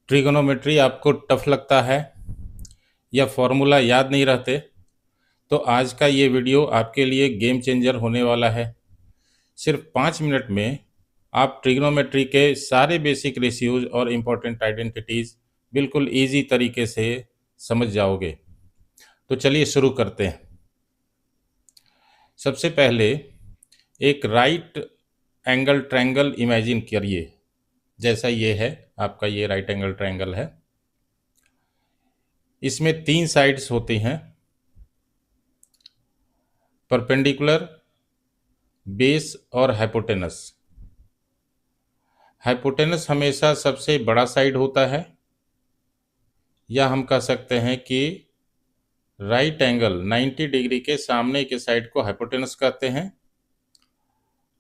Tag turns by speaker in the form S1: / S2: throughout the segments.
S1: Trigonometry आपको tough लगता है या फॉर्मूला याद नहीं रहते, तो आज का ये वीडियो आपके लिए गेम चेंजर होने वाला है। सिर्फ 5 मिनट में आप ट्रिग्नोमेट्री के सारे बेसिक रेशियोज और इम्पोर्टेंट आइडेंटिटीज़ बिल्कुल ईजी तरीके से समझ जाओगे। तो चलिए शुरू करते हैं। सबसे पहले एक राइट एंगल ट्रायंगल इमेजिन करिए, जैसा ये है आपका, ये राइट एंगल ट्रायंगल है। इसमें 3 साइड्स होती हैं, परपेंडिकुलर, बेस और हाइपोटेनस। हाइपोटेनस हमेशा सबसे बड़ा साइड होता है, या हम कह सकते हैं कि राइट एंगल 90 डिग्री के सामने के साइड को हाइपोटेनस कहते हैं,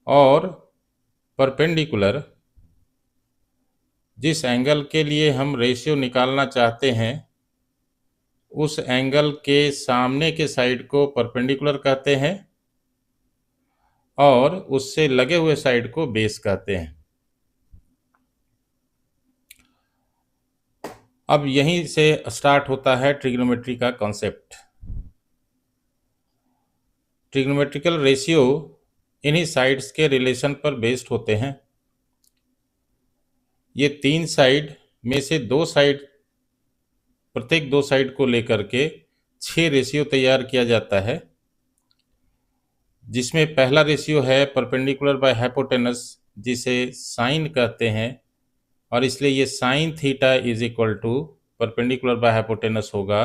S1: और परपेंडिकुलर जिस एंगल के लिए हम रेशियो निकालना चाहते हैं उस एंगल के सामने के साइड को परपेंडिकुलर कहते हैं, और उससे लगे हुए साइड को बेस कहते हैं। अब यहीं से स्टार्ट होता है ट्रिग्नोमेट्री का कॉन्सेप्ट। ट्रिग्नोमेट्रिकल रेशियो इन्हीं साइड्स के रिलेशन पर बेस्ड होते हैं। ये 3 साइड में से प्रत्येक 2 साइड को लेकर के 6 रेशियो तैयार किया जाता है, जिसमें पहला रेशियो है परपेंडिकुलर बाय हाइपोटेनस, जिसे साइन कहते हैं, और इसलिए ये sine theta is equal to perpendicular by hypotenuse होगा।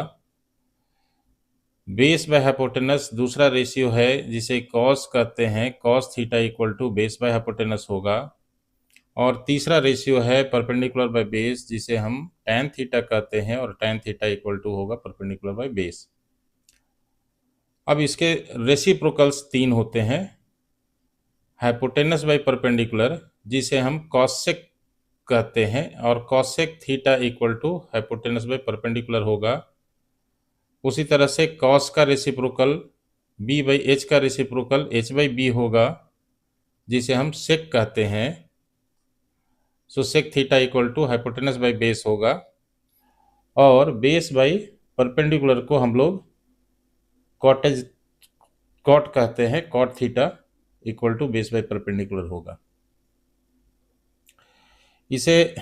S1: बेस बाय हाइपोटेनस दूसरा रेशियो है, जिसे कॉस कहते हैं, cos theta equal to base by hypotenuse होगा। और तीसरा रेशियो है परपेंडिकुलर बाय बेस, जिसे हम टैन थीटा कहते हैं, और टैन थीटा इक्वल टू होगा परपेंडिकुलर बाय बेस। अब इसके रेसिप्रोकल्स 3 होते हैं, हाइपोटेनस बाय परपेंडिकुलर, जिसे हम कॉसेक कहते हैं, और cosec theta equal to hypotenuse by perpendicular होगा। उसी तरह से कॉस का रेसिप्रोकल बी बाई एच का रेसिप्रोकल एच बाई बी होगा, जिसे हम सेक कहते हैं। So sec theta equal to hypotenuse by base होगा, और बेस बाई परपेंडिकुलर को हम लोग कॉट कहते हैं, cot theta equal to base by perpendicular होगा। इसे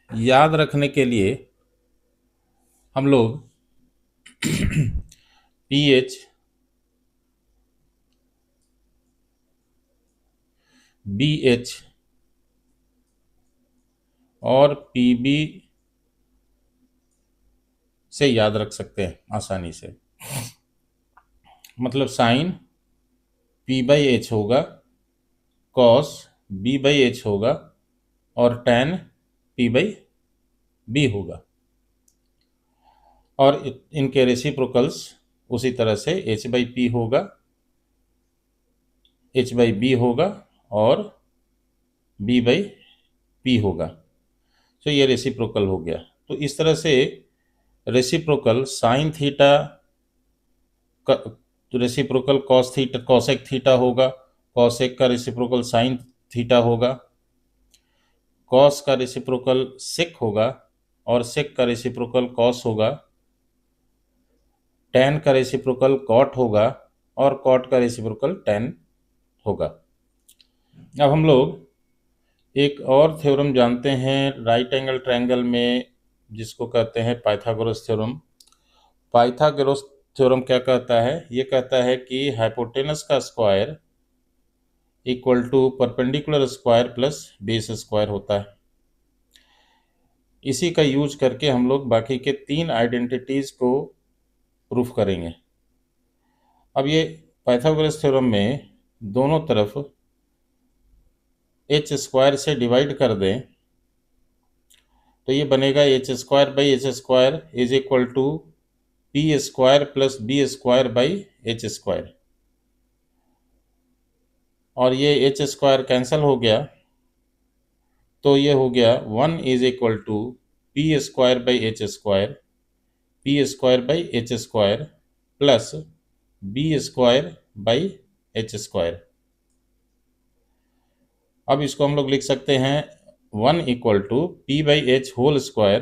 S1: याद रखने के लिए हम लोग पी एच, बी एच और पी बी से याद रख सकते हैं आसानी से। मतलब साइन पी बाई एच होगा, कॉस बी बाई एच होगा, और टैन पी बाई बी होगा। और इनके रेसिप्रोकल्स उसी तरह से एच बाई पी होगा, एच बाई बी होगा, और बी बाई पी होगा। तो ये रेसिप्रोकल हो गया। तो इस तरह से रेसिप्रोकल साइन थीटा का reciprocal cos theta cosec theta होगा, कॉसेक का रेसिप्रोकल साइन थीटा होगा, कॉस का रेसिप्रोकल सेक होगा, और सेक का रेसिप्रोकल कॉस होगा, टैन का रेसिप्रोकल कॉट होगा, और कॉट का रेसिप्रोकल टैन होगा। अब हम लोग एक और थ्योरम जानते हैं राइट एंगल ट्रायंगल में, जिसको कहते हैं पाइथागोरस थ्योरम। पाइथागोरस थ्योरम क्या कहता है? ये कहता है कि हाइपोटेनस का square equal to perpendicular square plus base square होता है। इसी का यूज करके हम लोग बाकी के 3 आइडेंटिटीज को प्रूफ करेंगे। अब ये पाइथागोरस थ्योरम में दोनों तरफ एच स्क्वायर से डिवाइड कर दें, तो ये बनेगा H square by H square is equal to P square plus B square by H square. और ये एच स्क्वायर कैंसिल हो गया, तो ये हो गया 1 is equal to P square by H square, P square by H square plus B square by H square. अब इसको हम लोग लिख सकते हैं 1 equal to P by H whole square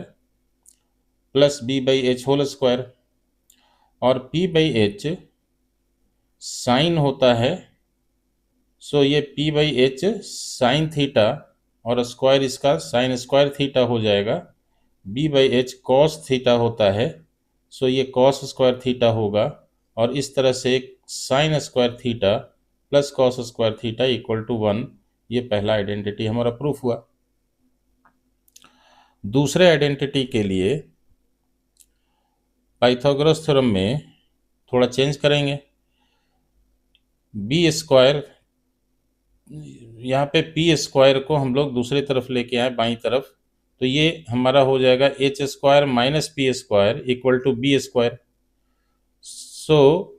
S1: plus B by H whole square, और P by H sine होता है, सो ये P by H sine theta और स्क्वायर इसका साइन स्क्वायर थीटा हो जाएगा। B by H cos theta होता है, सो ये कॉस स्क्वायर थीटा होगा, और इस तरह से sine square theta plus cos square theta equal to 1। ये पहला आइडेंटिटी हमारा प्रूफ हुआ। दूसरे आइडेंटिटी के लिए पाइथागोरस थ्योरम में थोड़ा चेंज करेंगे। बी स्क्वायर, यहाँ पे पी स्क्वायर को हम लोग दूसरी तरफ लेके आए बाईं तरफ, तो ये हमारा हो जाएगा h square minus P square equal to B square. So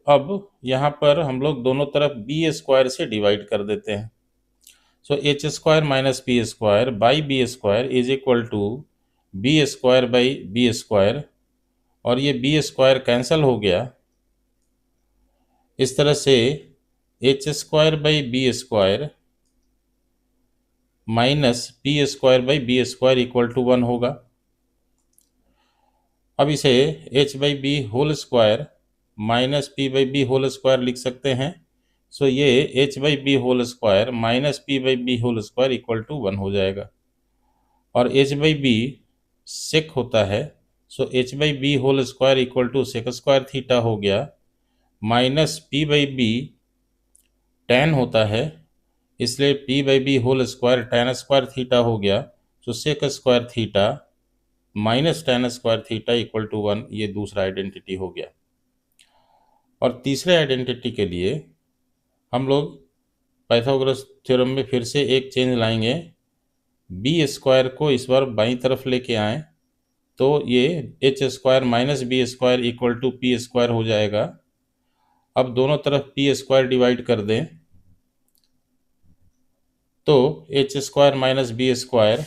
S1: अब यहाँ पर हम लोग दोनों तरफ बी स्क्वायर से डिवाइड कर देते हैं। So H square minus P square by B square is equal to B square by B square, और ये बी स्क्वायर कैंसिल हो गया। इस तरह से H square by B square minus P square by B square equal to 1 होगा। अब इसे H by B whole square minus P by B whole square लिख सकते हैं। सो ये H by B whole square minus P by B whole square equal to 1 हो जाएगा, और एच बाई बी सेक होता है, so H by B whole square equal to sec square theta हो गया, minus P by B tan होता है, इसलिए P by B whole square tan square theta हो गया, तो sec square theta minus tan square theta equal to 1। ये दूसरा आइडेंटिटी हो गया। और तीसरे आइडेंटिटी के लिए हम लोग पाइथागोरस थ्योरम में फिर से एक चेंज लाएंगे। बी स्क्वायर को इस बार बाईं तरफ लेके आए, तो ये H square minus B square equal to P square हो जाएगा। अब दोनों तरफ पी स्क्वायर डिवाइड कर दें, तो h square minus B square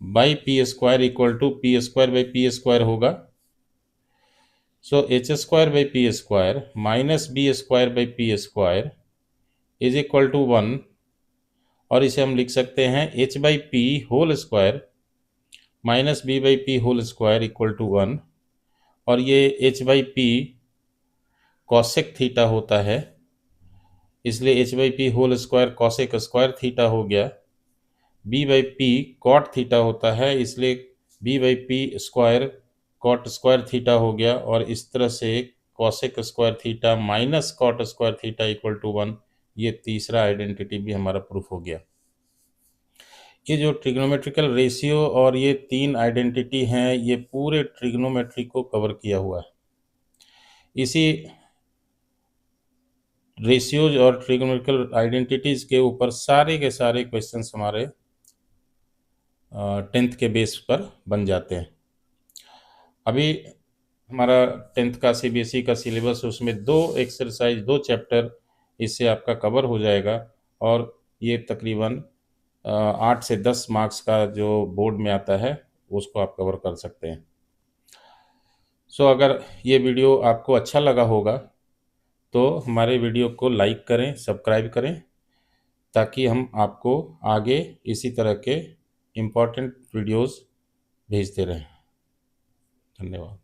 S1: by P square equal to P square by P square होगा। So H square by P square minus B square by P square is equal to 1, और इसे हम लिख सकते हैं h by p whole square minus b by p whole square equal to 1, और ये H by p cosec theta होता है, इसलिए h by p whole square cosec square theta हो गया। B by P cot theta होता है, इसलिए B by P square cot square theta हो गया, और इस तरह से cosec square theta minus cot square theta equal to 1। ये तीसरा आइडेंटिटी भी हमारा प्रूफ हो गया। ये जो ट्रिग्नोमेट्रिकल रेशियो और ये तीन आइडेंटिटी हैं, ये पूरे ट्रिग्नोमेट्री को कवर किया हुआ है। इसी रेशियोज और ट्रिग्नोमेट्रिकल आइडेंटिटीज के ऊपर सारे के सारे क्वेश्चंस हमारे 10th के बेस पर बन जाते हैं। अभी हमारा 10th का सीबीएसई का सिलेबस, उसमें 2 एक्सरसाइज 2 चैप्टर इससे आपका कवर हो जाएगा, और ये तकरीबन 8 से 10 मार्क्स का जो बोर्ड में आता है उसको आप कवर कर सकते हैं। सो अगर ये वीडियो आपको अच्छा लगा होगा तो हमारे वीडियो को लाइक करें, सब्सक्राइब करें, ताकि हम आपको आगे इसी तरह के इम्पोर्टेंट वीडियोस भेजते रहें। धन्यवाद।